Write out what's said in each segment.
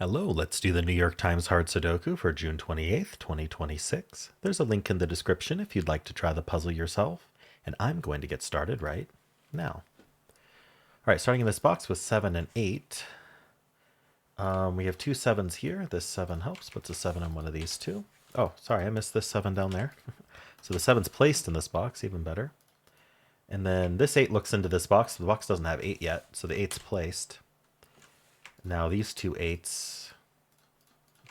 Hello, let's do the New York Times Hard Sudoku for June 28th, 2026. There's a link in the description if you'd like to try the puzzle yourself, and I'm going to get started right now. All right, starting in this box with 7 and 8. We have two 7s here. This 7 helps, puts a 7 in one of these two. Oh, sorry, I missed this 7 down there. So the 7's placed in this box, even better. And then this 8 looks into this box. The box doesn't have 8 yet, so the 8's placed. Now these two 8s,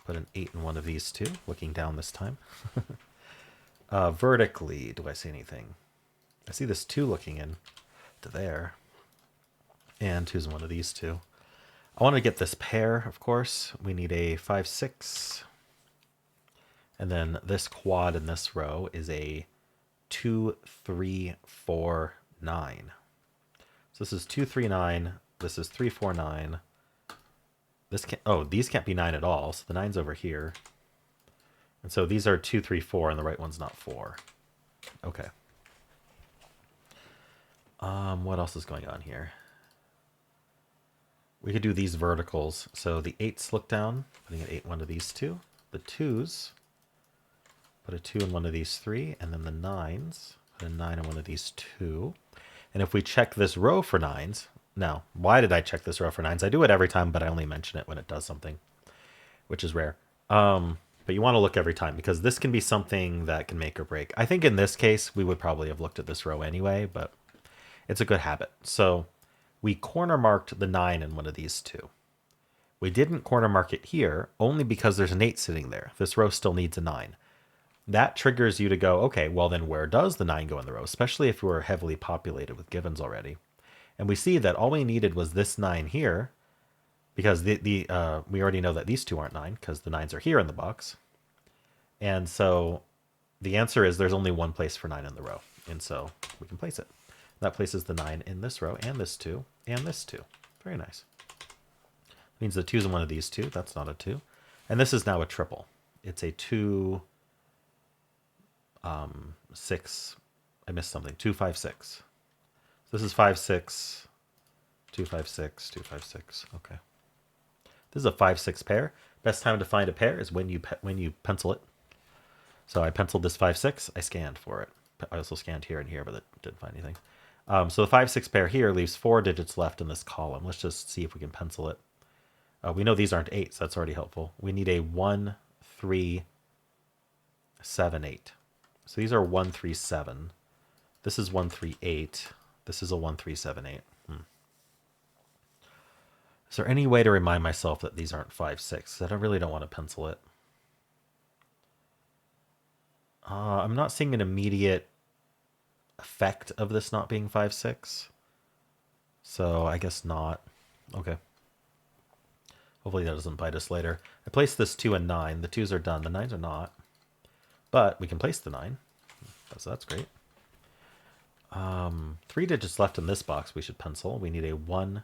put an 8 in one of these two, looking down this time. Vertically, do I see anything? I see this 2 looking in to there. And 2's in one of these two. I want to get this pair, of course. We need a 5, 6. And then this quad in this row is a 2, 3, 4, 9. So this is 2, 3, 9. This is 3, 4, 9. This can't, oh, these can't be 9 at all, so the 9's over here. And so these are 2, 3, 4, and the right one's not 4. Okay. What else is going on here? We could do these verticals. So the 8s look down, putting an 8 in one of these two. The 2s, put a 2 in one of these 3, and then the 9s, put a 9 in one of these 2. And if we check this row for 9s, now, why did I check this row for 9s? I do it every time, but I only mention it when it does something, which is rare. But you want to look every time because this can be something that can make or break. I think in this case, we would probably have looked at this row anyway, but it's a good habit. So we corner marked the 9 in one of these two. We didn't corner mark it here only because there's an 8 sitting there. This row still needs a 9. That triggers you to go, okay, well then where does the 9 go in the row, especially if we're heavily populated with givens already. And we see that all we needed was this 9 here, because we already know that these two aren't 9, because the 9s are here in the box. And so the answer is there's only one place for 9 in the row, and so we can place it. That places the 9 in this row, and this 2, and this 2. Very nice. Means the 2's in one of these two. That's not a 2. And this is now a triple. It's a 2, 6. I missed something. 2, 5, 6. This is 5, 6, 2, 5, 6, 2, 5, 6. Okay. This is a 5, 6 pair. Best time to find a pair is when you pencil it. So I penciled this 5, 6. I scanned for it. I also scanned here and here, but it didn't find anything. So the 5, 6 pair here leaves 4 digits left in this column. Let's just see if we can pencil it. We know these aren't 8s. That's already helpful. We need a 1, 3, 7, 8. So these are 1, 3, 7. This is 1, 3, 8. This is a 1, 3, 7, 8. Is there any way to remind myself that these aren't 5, 6? I really don't want to pencil it. I'm not seeing an immediate effect of this not being 5, 6. So I guess not. Okay. Hopefully that doesn't bite us later. I placed this 2 and 9. The 2s are done. The 9s are not. But we can place the 9. So that's great. 3 digits left in this box we should pencil. We need a 1,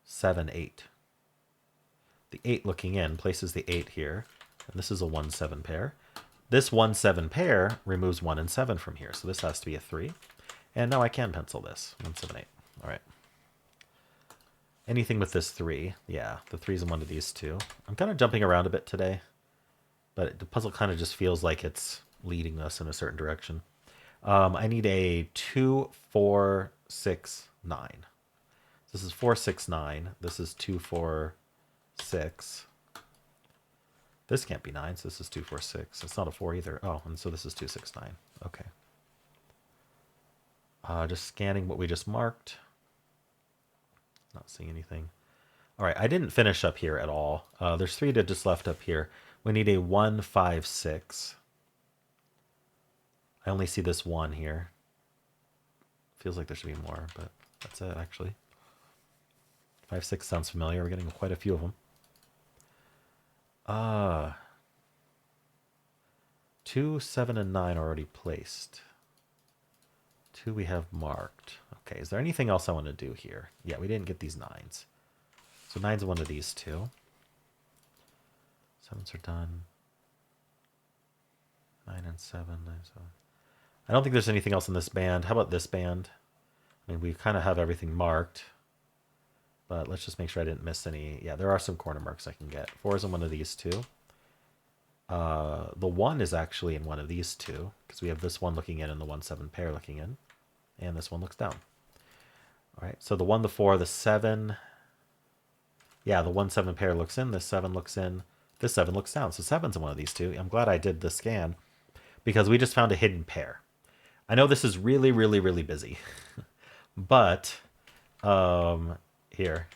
7, 8. The 8 looking in places the 8 here. And this is a 1, 7 pair. This 1, 7 pair removes 1 and 7 from here. So this has to be a 3. And now I can pencil this. 1, 7, 8. All right. Anything with this 3. Yeah, the 3's in one of these two. I'm kind of jumping around a bit today. But the puzzle kind of just feels like it's leading us in a certain direction. I need a 2, 4, 6, 9. This is 4, 6, 9. This is 2, 4, 6. This can't be 9, so this is 2, 4, 6. It's not a 4 either. Oh, and so this is 2, 6, 9. Okay. Just scanning what we just marked. Not seeing anything. All right, I didn't finish up here at all. There's 3 digits left up here. We need a 1, 5, 6. I only see this 1 here. Feels like there should be more, but that's it, actually. 5, 6 sounds familiar. We're getting quite a few of them. 2, 7, and 9 are already placed. 2 we have marked. Okay, is there anything else I want to do here? Yeah, we didn't get these 9s. So 9's one of these two. 7s are done. 9 and 7, 9, 7. I don't think there's anything else in this band. How about this band? I mean, we kind of have everything marked. but let's just make sure I didn't miss any. Yeah, there are some corner marks I can get. 4 is in one of these two. The 1 is actually in one of these two, because we have this one looking in and the 1-7 pair looking in. And this one looks down. All right, so the 1, the 4, the 7. Yeah, the 1-7 pair looks in, this 7 looks in, this 7 looks down. So 7's in one of these two. I'm glad I did the scan, because we just found a hidden pair. I know this is really, really, really busy. But, here.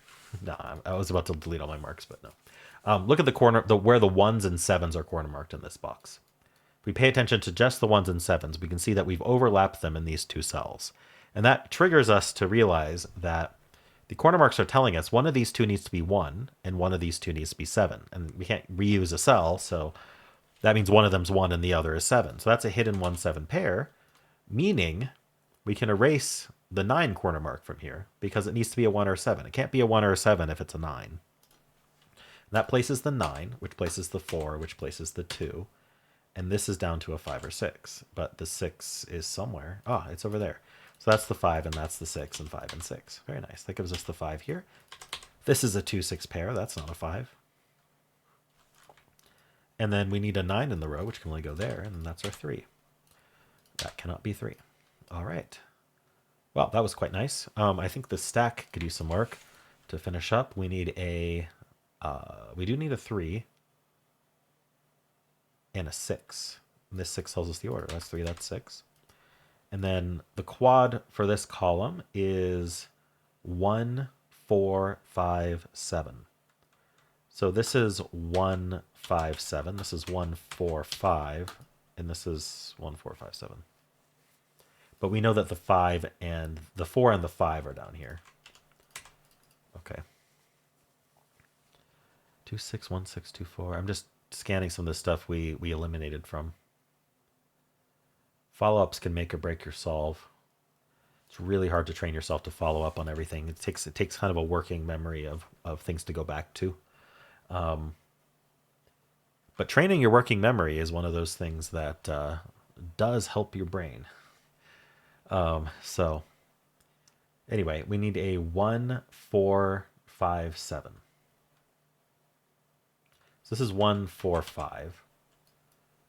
No, I was about to delete all my marks, but no. Look at the corner, where the 1s and 7s are corner marked in this box. If we pay attention to just the 1s and 7s, we can see that we've overlapped them in these two cells. And that triggers us to realize that the corner marks are telling us one of these two needs to be 1, and one of these two needs to be 7. And we can't reuse a cell, so that means one of them's 1 and the other is 7. So that's a hidden 1-7 pair, meaning we can erase the 9 corner mark from here because it needs to be a 1 or a 7. It can't be a 1 or a 7 if it's a 9. That places the 9, which places the 4, which places the 2. And this is down to a 5 or 6. But the 6 is somewhere. Ah, it's over there. So that's the 5, and that's the 6, and 5 and 6. Very nice. That gives us the 5 here. This is a 2-6 pair. That's not a 5. And then we need a 9 in the row, which can only go there, and that's our 3. That cannot be 3. All right. Well, that was quite nice. I think the stack could use some work to finish up. We need a... we do need a 3 and a 6. And this 6 tells us the order. That's 3, that's 6. And then the quad for this column is 1, 4, 5, 7. So this is 1, 5, 7. This is 1, 4, 5. And this is 1, 4, 5, 7. But we know that the 5 and the 4 and the 5 are down here. Okay. 2, 6, 1, 6, 2, 4. I'm just scanning some of the stuff we eliminated from. Follow-ups can make or break your solve. It's really hard to train yourself to follow up on everything. It takes kind of a working memory of things to go back to. But training your working memory is one of those things that does help your brain. So anyway, we need a 1, 4, 5, 7. So this is 1, 4, 5.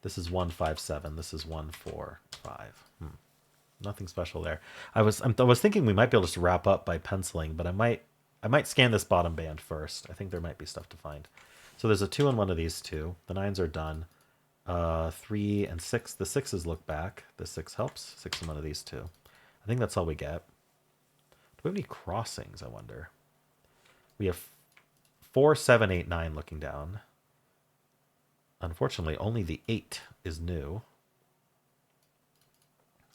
This is 1, 5, 7. This is 1, 4, 5. Nothing special there. I was thinking we might be able to wrap up by penciling, but I might scan this bottom band first. I think there might be stuff to find. So there's a 2 in one of these two. The 9s are done. 3 and 6. The 6s look back. The 6 helps. 6 in one of these two. I think that's all we get. Do we have any crossings, I wonder? We have 4, 7, 8, 9 looking down. Unfortunately, only the 8 is new.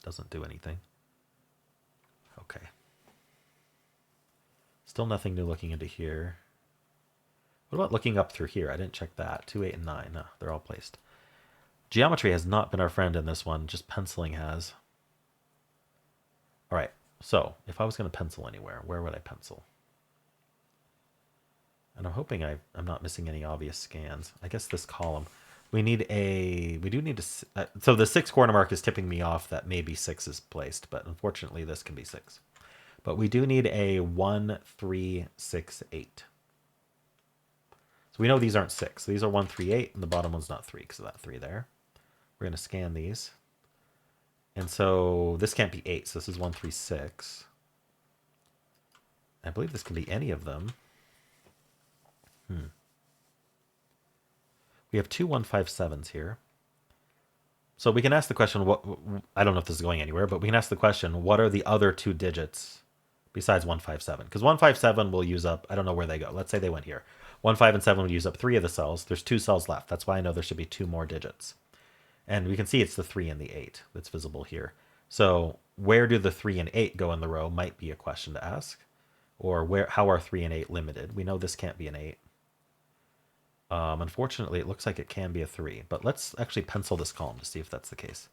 Doesn't do anything. Okay. Still nothing new looking into here. What about looking up through here? I didn't check that. 2, 8, and 9. No, they're all placed. Geometry has not been our friend in this one. Just penciling has. All right. So if I was going to pencil anywhere, where would I pencil? And I'm hoping I'm not missing any obvious scans. I guess this column. We do need to... so the 6 corner mark is tipping me off that maybe 6 is placed, but unfortunately this can be 6. But we do need a 1, 3, 6, 8. So we know these aren't 6. So these are 1, 3, 8, and the bottom one's not 3 because of that 3 there. We're going to scan these. And so this can't be 8, so this is 1, 3, 6. I believe this can be any of them. We have 2 1, 5, 7s here. So we can ask the question, I don't know if this is going anywhere, but we can ask the question, what are the other 2 digits besides 1, 5, 7? Because 1, 5, 7 will use up, I don't know where they go. Let's say they went here. 1, 5, and 7 would use up 3 of the cells. There's 2 cells left. That's why I know there should be 2 more digits. And we can see it's the 3 and the 8 that's visible here. So where do the 3 and 8 go in the row might be a question to ask. Or how are 3 and 8 limited? We know this can't be an 8. Unfortunately, it looks like it can be a 3. But let's actually pencil this column to see if that's the case.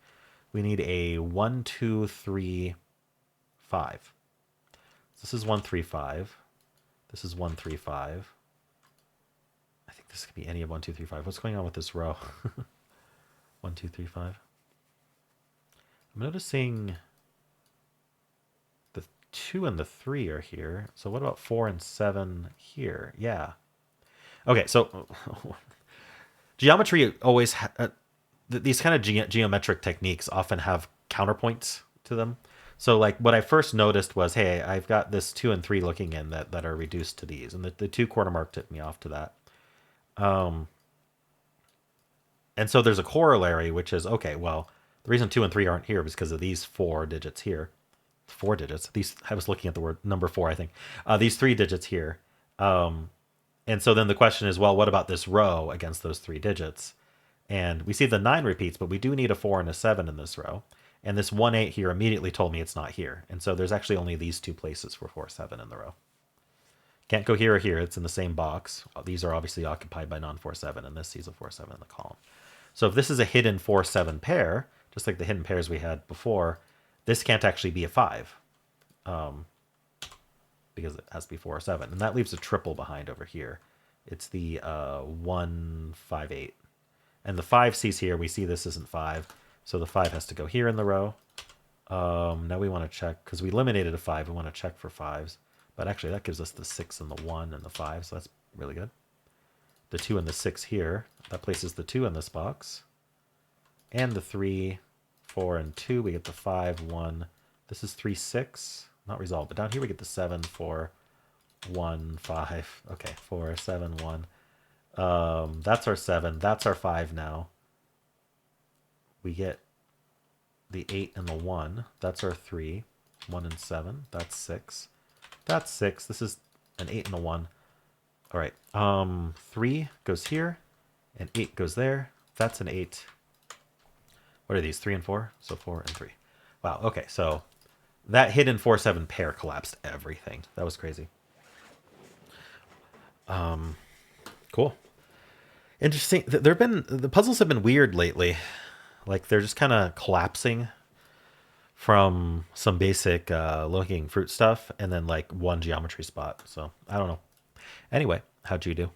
We need a 1, 2, 3, 5. So this is 1, 3, 5. This is 1, 3, 5. I think this could be any of 1, 2, 3, 5. What's going on with this row? 1, 2, 3, 5. I'm noticing 2 and the 3 are here. So what about 4 and 7 here? Yeah. Okay, so geometry always these kind of geometric techniques often have counterpoints to them. So like what I first noticed was, hey, I've got this 2 and 3 looking in that are reduced to these, and the 2 corner mark tipped me off to that. And so there's a corollary, which is, okay, well, the reason 2 and 3 aren't here is because of these 4 digits here. 4 digits. These, I was looking at the word number 4, I think. These 3 digits here. And so then the question is, well, what about this row against those 3 digits? And we see the 9 repeats, but we do need a 4 and a 7 in this row. And this 1, 8 here immediately told me it's not here. And so there's actually only these 2 places for 4, 7 in the row. Can't go here or here. It's in the same box. These are obviously occupied by non-4, 7, and this sees a 4, 7 in the column. So if this is a hidden 4, 7 pair, just like the hidden pairs we had before, this can't actually be a 5 because it has to be 4 or 7. And that leaves a triple behind over here. It's the 1, 5, 8. And the 5 sees here, we see this isn't 5. So the 5 has to go here in the row. Now we want to check, because we eliminated a 5, we want to check for 5s. But actually that gives us the 6 and the 1 and the 5, so that's really good. The 2 and the 6 here, that places the 2 in this box. And the 3, 4, and 2, we get the 5, 1. This is 3, 6, not resolved. But down here we get the 7, 4, 1, 5. Okay, 4, 7, 1. That's our 7. That's our 5 now. We get the 8 and the 1. That's our 3. 1 and 7. That's 6. That's 6. This is an 8 and a 1. All right. 3 goes here, and 8 goes there. That's an 8. What are these? 3 and 4? So 4 and 3. Wow. Okay. So that hidden 4, 7 pair collapsed everything. That was crazy. Cool. Interesting. The puzzles have been weird lately. Like they're just kind of collapsing from some basic looking fruit stuff and then like one geometry spot. So I don't know. Anyway, how'd you do?